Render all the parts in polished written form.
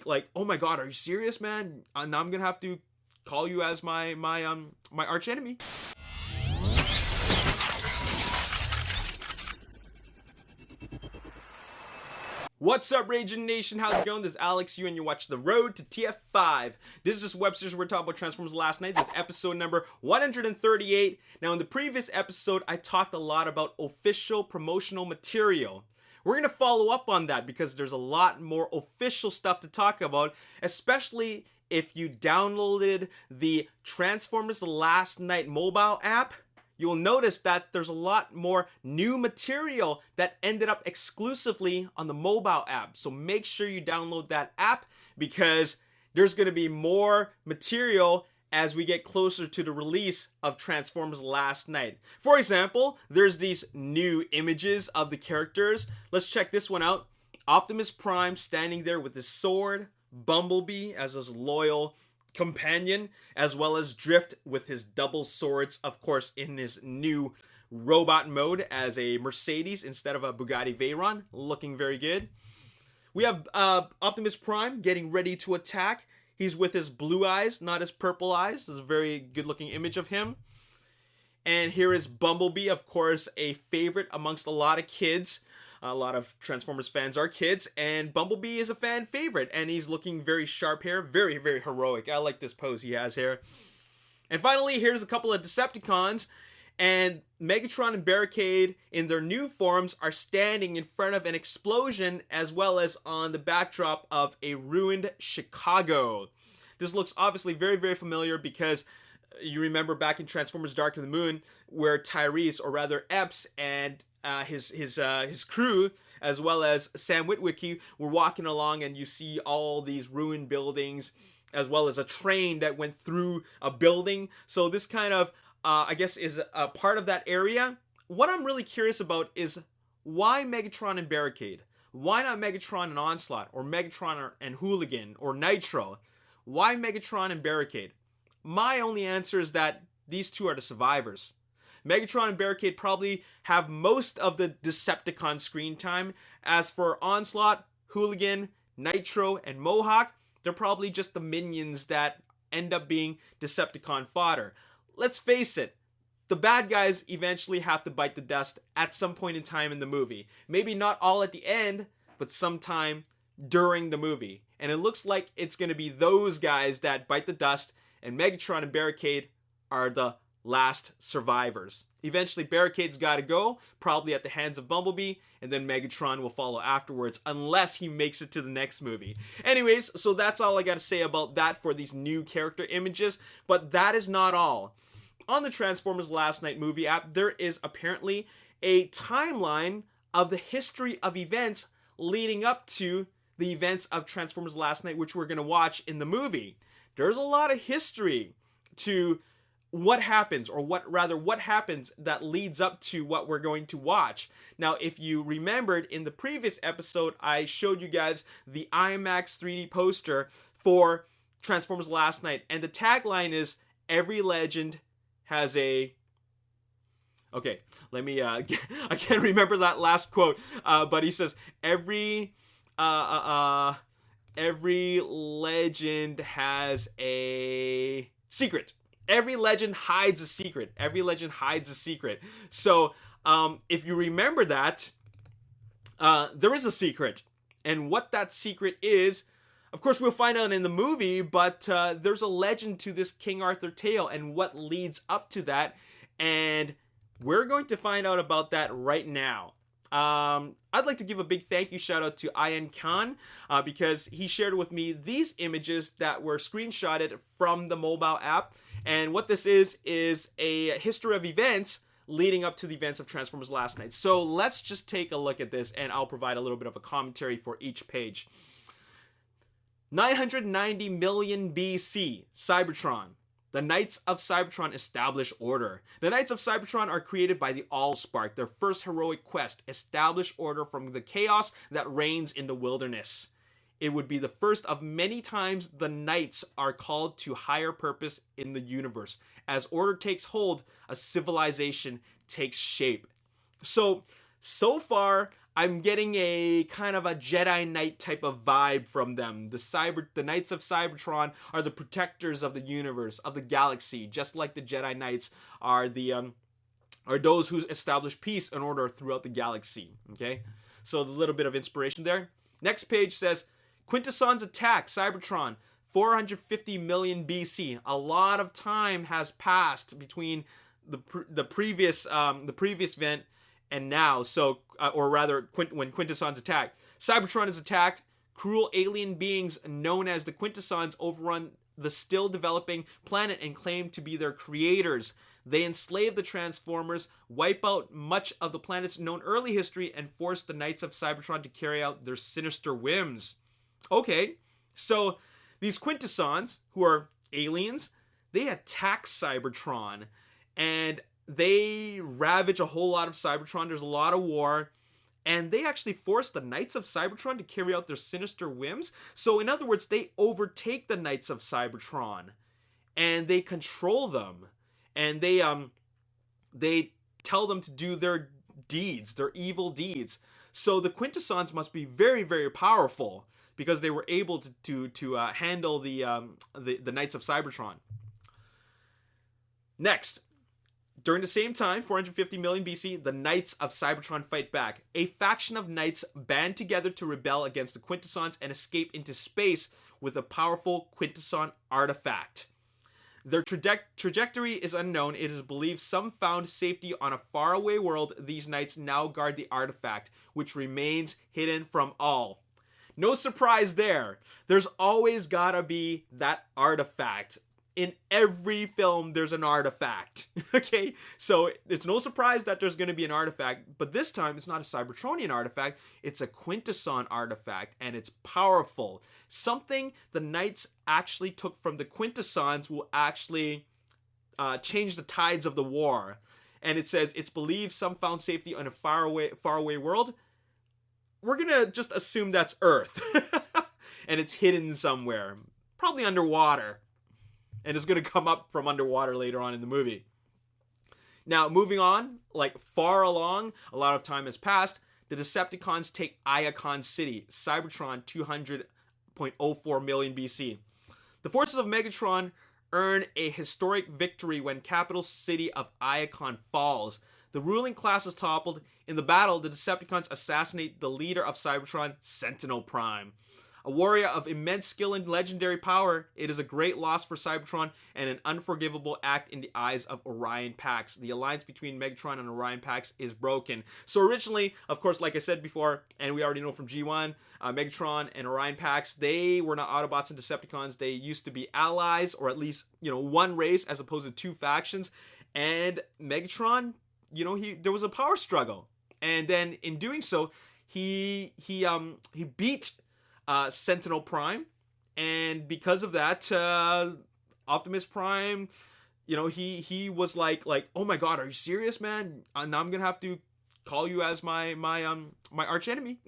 like, oh my god, are you serious, man? Now I'm gonna have to call you as my arch enemy. What's up, Ragin Nation? How's it going? This is Alex, and you watch The Road to TF5. This is just web series we're talking about Transformers Last Night. This is episode number 138. Now, in the previous episode, I talked a lot about official promotional material. We're going to follow up on that because there's a lot more official stuff to talk about, especially if you downloaded the Transformers Last Night mobile app. You'll notice that there's a lot more new material that ended up exclusively on the mobile app. So make sure you download that app because there's going to be more material as we get closer to the release of Transformers Last Night. For example, there's these new images of the characters. Let's check this one out. Optimus Prime standing there with his sword, Bumblebee as his loyal companion, as well as Drift with his double swords, of course, in his new robot mode as a Mercedes instead of a Bugatti Veyron, looking very good. We have Optimus Prime getting ready to attack. He's with his blue eyes, not his purple eyes. This is a very good looking image of him. And here is Bumblebee, of course, a favorite amongst a lot of kids. A lot of Transformers fans are kids, and Bumblebee is a fan favorite, and he's looking very sharp here, very, very heroic. I like this pose he has here. And finally, here's a couple of Decepticons, and Megatron and Barricade in their new forms are standing in front of an explosion, as well as on the backdrop of a ruined Chicago. This looks obviously very, very familiar because you remember back in Transformers Dark of the Moon, where Tyrese, or rather Epps, and his crew, as well as Sam Witwicky, were walking along, and you see all these ruined buildings, as well as a train that went through a building. So this kind of, I guess, is a part of that area. What I'm really curious about is why Megatron and Barricade? Why not Megatron and Onslaught, or Megatron and Hooligan, or Nitro? Why Megatron and Barricade? My only answer is that these two are the survivors. Megatron and Barricade probably have most of the Decepticon screen time. As for Onslaught, Hooligan, Nitro, and Mohawk, they're probably just the minions that end up being Decepticon fodder. Let's face it, the bad guys eventually have to bite the dust at some point in time in the movie. Maybe not all at the end, but sometime during the movie. And it looks like it's going to be those guys that bite the dust, and Megatron and Barricade are the last survivors. Eventually, Barricade's got to go, probably at the hands of Bumblebee, and then Megatron will follow afterwards, unless he makes it to the next movie. Anyways, so that's all I got to say about that for these new character images, but that is not all. On the Transformers Last Night movie app, there is apparently a timeline of the history of events leading up to the events of Transformers Last Night, which we're going to watch in the movie. There's a lot of history to what happens, or what happens that leads up to what we're going to watch. Now, if you remembered in the previous episode, I showed you guys the IMAX 3D poster for Transformers Last Night, and the tagline is, every legend has a... Okay, let me, I can't remember that last quote, but he says, every legend has a secret. Every legend hides a secret. Every legend hides a secret. So, if you remember that, there is a secret. And what that secret is, of course, we'll find out in the movie, but there's a legend to this King Arthur tale and what leads up to that. And we're going to find out about that right now. I'd like to give a big thank you shout out to Ayan Khan because he shared with me these images that were screenshotted from the mobile app. And what this is a history of events leading up to the events of Transformers Last Night. So let's just take a look at this, and I'll provide a little bit of a commentary for each page. 990 million BC, Cybertron. The Knights of Cybertron establish order. The Knights of Cybertron are created by the Allspark, their first heroic quest, establish order from the chaos that reigns in the wilderness. It would be the first of many times the Knights are called to higher purpose in the universe. As order takes hold, a civilization takes shape. So far, I'm getting a kind of a Jedi Knight type of vibe from them. The Knights of Cybertron are the protectors of the universe, of the galaxy, just like the Jedi Knights are those who establish peace and order throughout the galaxy. Okay, so a little bit of inspiration there. Next page says, Quintessons attack Cybertron, 450 million BC. A lot of time has passed between the previous event and now. So, or rather, when Quintessons attack, Cybertron is attacked. Cruel alien beings known as the Quintessons overrun the still developing planet and claim to be their creators. They enslave the Transformers, wipe out much of the planet's known early history, and force the Knights of Cybertron to carry out their sinister whims. Okay, so these Quintessons, who are aliens, they attack Cybertron, and they ravage a whole lot of Cybertron. There's a lot of war, and they actually force the Knights of Cybertron to carry out their sinister whims. So in other words, they overtake the Knights of Cybertron, and they control them. And they tell them to do their deeds, their evil deeds. So the Quintessons must be very, very powerful because they were able to handle the Knights of Cybertron. Next, during the same time, 450 million BC, the Knights of Cybertron fight back. A faction of knights band together to rebel against the Quintessons and escape into space with a powerful Quintesson artifact. Their trajectory is unknown. It is believed some found safety on a faraway world. These knights now guard the artifact, which remains hidden from all. No surprise there. There's always gotta be that artifact. In every film, there's an artifact. Okay? So it's no surprise that there's going to be an artifact, but this time it's not a Cybertronian artifact, it's a Quintesson artifact, and it's powerful. Something the Knights actually took from the Quintessons will actually change the tides of the war. And it says, it's believed some found safety on a faraway world. We're going to just assume that's Earth. And it's hidden somewhere. Probably underwater. And it's going to come up from underwater later on in the movie. Now, moving on, like far along, a lot of time has passed. The Decepticons take Iacon City, Cybertron 200.04 million BC. The forces of Megatron earn a historic victory when capital city of Iacon falls. The ruling class is toppled. In the battle, the Decepticons assassinate the leader of Cybertron, Sentinel Prime. A warrior of immense skill and legendary power, it is a great loss for Cybertron and an unforgivable act in the eyes of Orion Pax. The alliance between Megatron and Orion Pax is broken. So originally, of course, like I said before, and we already know from G1, Megatron and Orion Pax, they were not Autobots and Decepticons. They used to be allies, or at least, one race as opposed to two factions. And Megatron, there was a power struggle. And then in doing so, he beat Sentinel Prime, and because of that, Optimus Prime, he was like, oh my god, are you serious, man? Now I'm gonna have to call you as my arch enemy.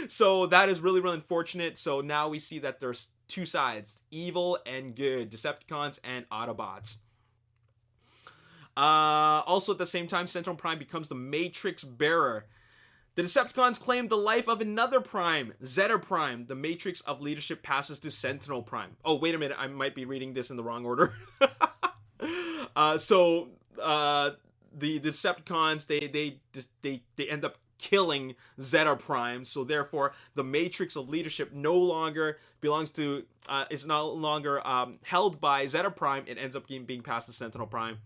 So that is really, really unfortunate. So now we see that there's two sides, evil and good, Decepticons and Autobots. Also at the same time, Sentinel Prime becomes the Matrix bearer. The Decepticons claim the life of another Prime, Zeta Prime. The Matrix of Leadership passes to Sentinel Prime. Oh, wait a minute. I might be reading this in the wrong order. So the Decepticons, they end up killing Zeta Prime. So therefore, the Matrix of Leadership no longer belongs to, is no longer held by Zeta Prime. It ends up being passed to Sentinel Prime.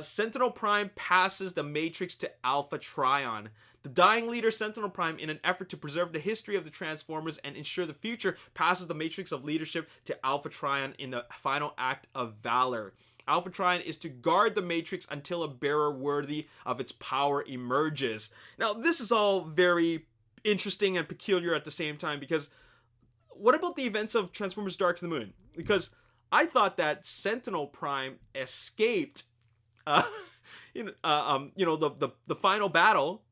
Sentinel Prime passes the Matrix to Alpha Trion. The dying leader Sentinel Prime, in an effort to preserve the history of the Transformers and ensure the future, passes the Matrix of Leadership to Alpha Trion in the final act of valor. Alpha Trion is to guard the Matrix until a bearer worthy of its power emerges. Now, this is all very interesting and peculiar at the same time, because what about the events of Transformers Dark to the Moon? Because I thought that Sentinel Prime escaped the final battle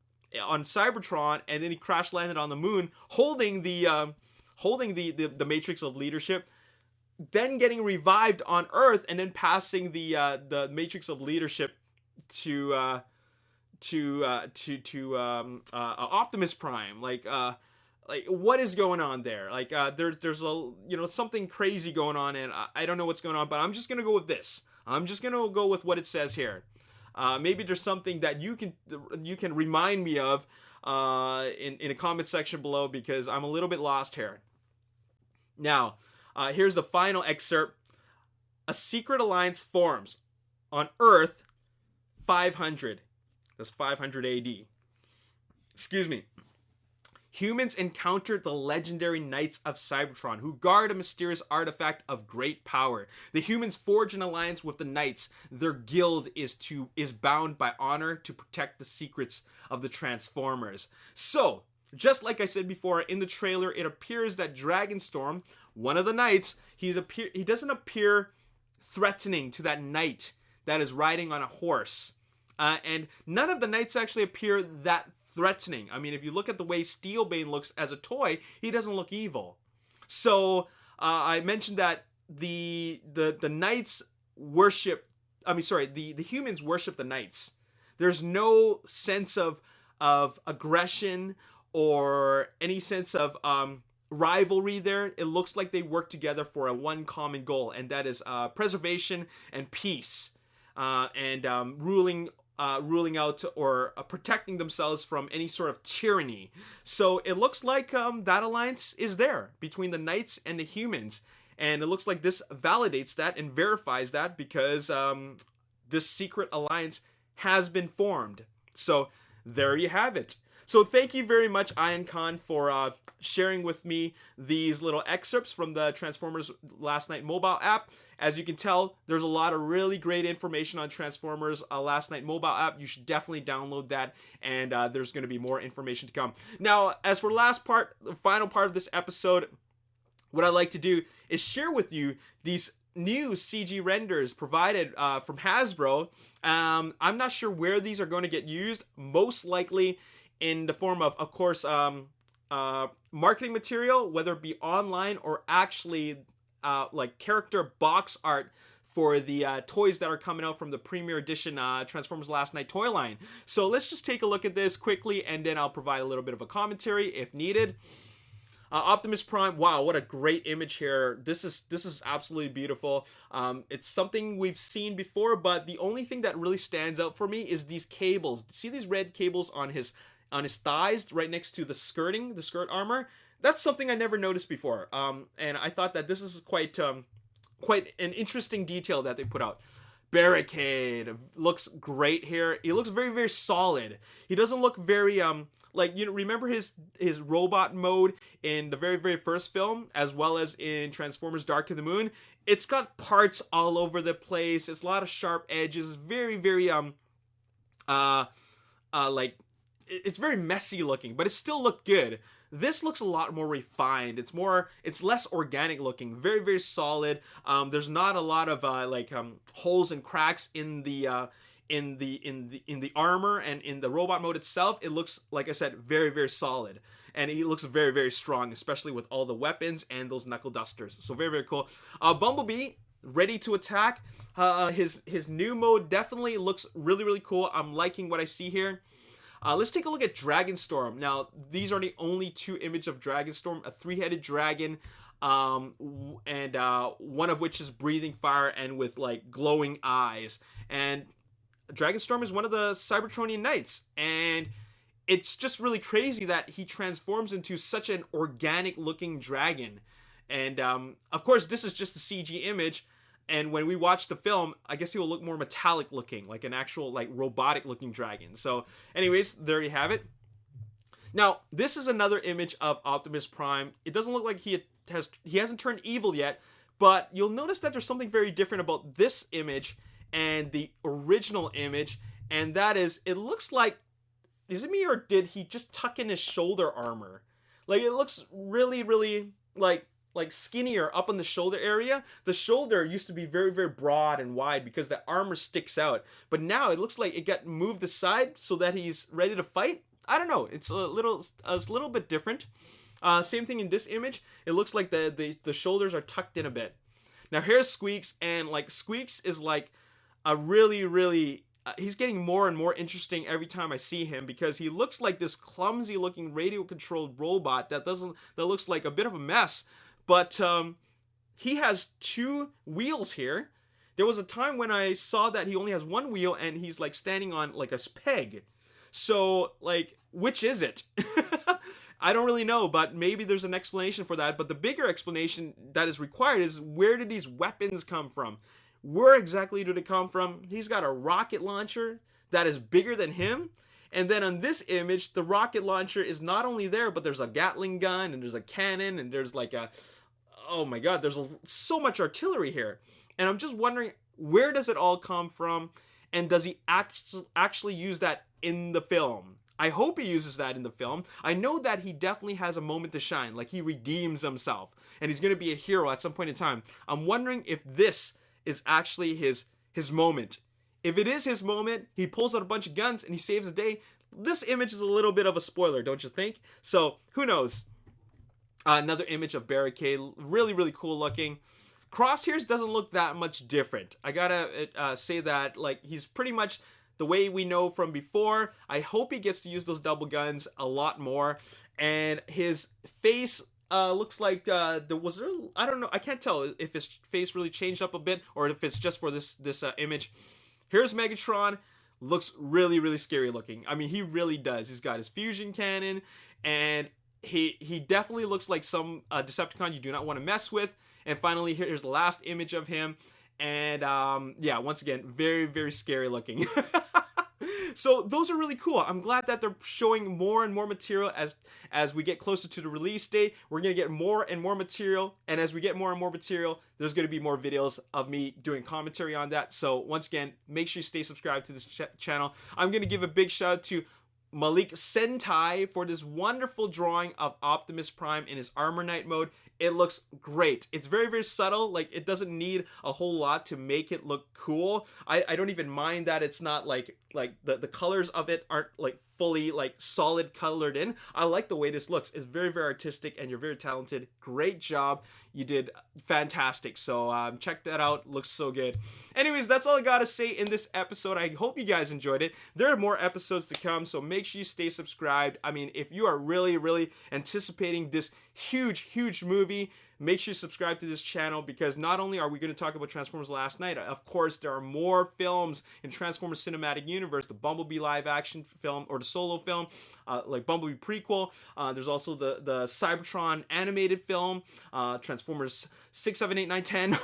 on Cybertron, and then he crash landed on the moon, holding the Matrix of Leadership, then getting revived on Earth, and then passing the Matrix of Leadership to Optimus Prime. Like what is going on there? Like there's a something crazy going on, and I don't know what's going on, but I'm just gonna go with this. I'm just gonna go with what it says here. Maybe there's something that you can remind me of in a comment section below, because I'm a little bit lost here. Now, here's the final excerpt. A secret alliance forms on Earth 500. That's 500 AD. Excuse me. Humans encounter the legendary Knights of Cybertron, who guard a mysterious artifact of great power. The humans forge an alliance with the Knights. Their guild is bound by honor to protect the secrets of the Transformers. So, just like I said before, in the trailer, it appears that Dragonstorm, one of the Knights, he doesn't appear threatening to that Knight that is riding on a horse. And none of the Knights actually appear that threatening. I mean, if you look at the way Steelbane looks as a toy, he doesn't look evil. So I mentioned that the Knights worship. The humans worship the Knights. There's no sense of aggression or any sense of rivalry there. It looks like they work together for a one common goal, and that is preservation and peace, and ruling out or protecting themselves from any sort of tyranny. So it looks like that alliance is there between the Knights and the humans, and it looks like this validates that and verifies that, because this secret alliance has been formed. So there you have it. So thank you very much, Ian Khan, for sharing with me these little excerpts from the Transformers Last Night mobile app. As you can tell, there's a lot of really great information on Transformers Last Night mobile app. You should definitely download that, and there's going to be more information to come. Now, as for the final part of this episode, what I'd like to do is share with you these new CG renders provided from Hasbro. I'm not sure where these are going to get used. Most likely in the form of course, marketing material, whether it be online or actually like character box art for the toys that are coming out from the Premier Edition Transformers Last Night toy line. So let's just take a look at this quickly, and then I'll provide a little bit of a commentary if needed. Optimus Prime, wow, what a great image here. This is absolutely beautiful. It's something we've seen before, but the only thing that really stands out for me is these cables. See these red cables on his thighs right next to the skirt armor? That's something I never noticed before. And I thought that this is quite an interesting detail that they put out. Barricade looks great here. He looks very, very solid. He doesn't look very remember his robot mode in the very, very first film, as well as in Transformers Dark of the Moon. It's got parts all over the place. It's a lot of sharp edges. Very, very it's very messy looking, but it still looked good. This looks a lot more refined. It's less organic looking. Very, very solid. There's not a lot of holes and cracks in the armor and in the robot mode itself. It looks, like I said, very, very solid. And he looks very, very strong, especially with all the weapons and those knuckle dusters. So very, very cool. Bumblebee, ready to attack. His new mode definitely looks really, really cool. I'm liking what I see here. Let's take a look at Dragonstorm. Now, these are the only two images of Dragonstorm, a three-headed dragon, and one of which is breathing fire and with like glowing eyes. And Dragonstorm is one of the Cybertronian Knights, and it's just really crazy that he transforms into such an organic-looking dragon. And of course, this is just a CG image. And when we watch the film, I guess he will look more metallic looking, like an actual like robotic looking dragon. So anyways, there you have it. Now, this is another image of Optimus Prime. It doesn't look like he hasn't turned evil yet, but you'll notice that there's something very different about this image and the original image, and that is, it looks like, is it me or did he just tuck in his shoulder armor? Like, it looks really, really like skinnier up on the shoulder area. The shoulder used to be very, very broad and wide because the armor sticks out, but now it looks like it got moved aside so that he's ready to fight. I don't know, it's a little bit different. Same thing in this image. It looks like the shoulders are tucked in a bit. Now here's Squeaks, and like Squeaks is like a really, really he's getting more and more interesting every time I see him, because he looks like this clumsy looking radio controlled robot that looks like a bit of a mess. But he has 2 wheels here. There was a time when I saw that he only has 1 wheel and he's like standing on like a peg. So like, which is it? I don't really know, but maybe there's an explanation for that. But the bigger explanation that is required is, where did these weapons come from? Where exactly did it come from? He's got a rocket launcher that is bigger than him. And then on this image, the rocket launcher is not only there, but there's a Gatling gun and there's a cannon and there's like a, oh my god, there's so much artillery here. And I'm just wondering, where does it all come from? And does he actually use that in the film? I hope he uses that in the film. I know that he definitely has a moment to shine, like he redeems himself and he's going to be a hero at some point in time. I'm wondering if this is actually his moment. If it is his moment, he pulls out a bunch of guns and he saves the day. This image is a little bit of a spoiler, don't you think? So who knows? Another image of Barricade, really, really cool looking. Crosshairs doesn't look that much different. I gotta say that, like, he's pretty much the way we know from before. I hope he gets to use those double guns a lot more. And his face looks like I don't know, I can't tell if his face really changed up a bit or if it's just for this image. Here's Megatron. Looks really, really scary looking. I mean, he really does. He's got his fusion cannon, and he definitely looks like some Decepticon you do not want to mess with. And finally, here's the last image of him, and yeah, once again, very, very scary looking. So those are really cool. I'm glad that they're showing more and more material as we get closer to the release date. We're going to get more and more material, and as we get more and more material, there's going to be more videos of me doing commentary on that. So once again, make sure you stay subscribed to this channel. I'm going to give a big shout out to Malik Sentai for this wonderful drawing of Optimus Prime in his Armor Knight mode. It looks great. It's very, very subtle. Like, it doesn't need a whole lot to make it look cool. I don't even mind that it's not like the colors of it aren't like fully like solid colored in. I like the way this looks. It's very, very artistic, and you're very talented. Great job. You did fantastic. So check that out. Looks so good. Anyways, that's all I gotta say in this episode. I hope you guys enjoyed it. There are more episodes to come, so make sure you stay subscribed. I mean, if you are really, really anticipating this huge movie, make sure you subscribe to this channel, because not only are we going to talk about Transformers Last Night, of course, there are more films in Transformers Cinematic Universe, the Bumblebee live action film, or the solo film, like Bumblebee prequel. There's also the Cybertron animated film, Transformers 6, 7, 8, 9, 10.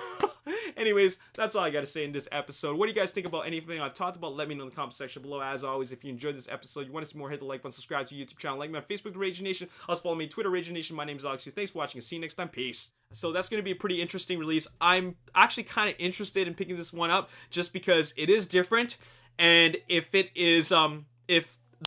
Anyways, that's all I got to say in this episode. What do you guys think about anything I've talked about? Let me know in the comment section below. As always, if you enjoyed this episode, you want to see more, hit the like button, subscribe to the YouTube channel, like me on Facebook, the Ragin Nation. Also follow me on Twitter, Ragin Nation. My name is Alex. Thanks for watching, and see you next time. Peace. So that's going to be a pretty interesting release. I'm actually kind of interested in picking this one up just because it is different, and if it is, if